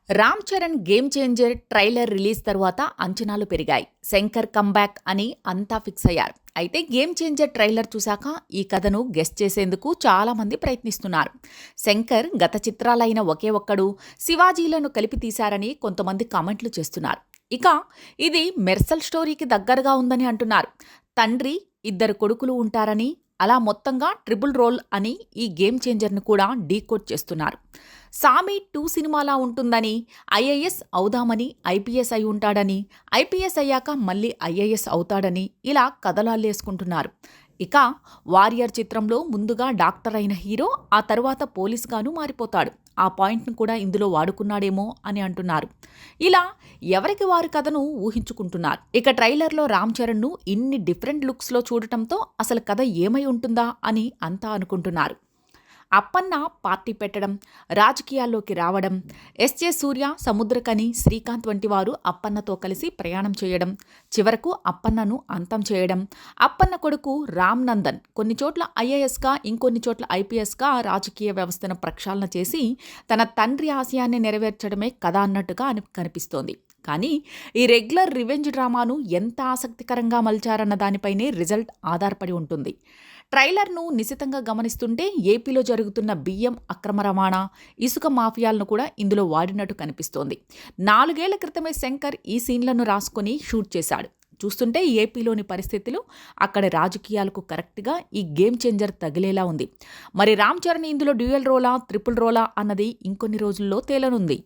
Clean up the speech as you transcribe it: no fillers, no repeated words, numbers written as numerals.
Ram Charan game changer trailer release తర్వాత అంచనాలు పెరిగాయి. శంకర్ కమ్బ్యాక్ అని అంతా ఫిక్స్ అయ్యారు. అయితే గేమ్ చేంజర్ ట్రైలర్ చూశాక ఈ కథను గెస్ చేసేందుకు చాలా మంది ప్రయత్నిస్తున్నారు. శంకర్ గత చిత్రాలైన ఒకే ఒక్కడు, శివాజీలను కలిపి తీశారని కొంతమంది కామెంట్లు చేస్తున్నారు. ఇక ఇది మెర్సల్ స్టోరీకి దగ్గరగా ఉందని అంటున్నారు. తండ్రి, ఇద్దరు కొడుకులు ఉంటారని, అలా మొత్తంగా ట్రిపుల్ రోల్ అని ఈ గేమ్ చేంజర్ను కూడా డీకోడ్ చేస్తున్నారు. సామి 2 సినిమాలా ఉంటుందని, ఐఏఎస్ అవుదామని ఐపీఎస్ అయి ఉంటాడని, ఐపీఎస్ అయ్యాక మళ్ళీ ఐఏఎస్ అవుతాడని ఇలా కథలాల్లేసుకుంటున్నారు. ఇక వారియర్ చిత్రంలో ముందుగా డాక్టర్ అయిన హీరో ఆ తరువాత పోలీస్గాను మారిపోతాడు. ఆ పాయింట్ను కూడా ఇందులో వాడుకున్నాడేమో అని అంటున్నారు. ఇలా ఎవరికి వారి కథను ఊహించుకుంటున్నారు. ఇక ట్రైలర్లో రామ్ చరణ్ను ఇన్ని డిఫరెంట్ లుక్స్లో చూడటంతో అసలు కథ ఏమై ఉంటుందా అని అంతా అనుకుంటున్నారు. అప్పన్న పార్టీ పెట్టడం, రాజకీయాల్లోకి రావడం, ఎస్జే సూర్య, సముద్రకని, శ్రీకాంత్ వంటి వారు అప్పన్నతో కలిసి ప్రయాణం చేయడం, చివరకు అప్పన్నను అంతం చేయడం, అప్పన్న కొడుకు రామ్ నందన్ కొన్ని చోట్ల ఐఏఎస్గా, ఇంకొన్ని చోట్ల ఐపీఎస్గా రాజకీయ వ్యవస్థను ప్రక్షాళన చేసి తన తండ్రి ఆశయాన్ని నెరవేర్చడమే కథ అన్నట్టుగా కనిపిస్తోంది. కానీ ఈ రెగ్యులర్ రివెంజ్ డ్రామాను ఎంత ఆసక్తికరంగా మలిచారన్న దానిపైనే రిజల్ట్ ఆధారపడి ఉంటుంది. ట్రైలర్ను నిశితంగా గమనిస్తుంటే ఏపీలో జరుగుతున్న బియ్యం అక్రమ రవాణా, ఇసుక మాఫియాలను కూడా ఇందులో వాడినట్టు కనిపిస్తోంది. 4 ఏళ్ల క్రితమే శంకర్ ఈ సీన్లను రాసుకొని షూట్ చేశాడు. చూస్తుంటే ఏపీలోని పరిస్థితులు, అక్కడి రాజకీయాలకు కరెక్ట్గా ఈ గేమ్ చేంజర్ తగిలేలా ఉంది. మరి రామ్ చరణ్ ఇందులో డ్యూయల్ రోలా, ట్రిపుల్ రోలా అన్నది ఇంకొన్ని రోజుల్లో తేలనుంది.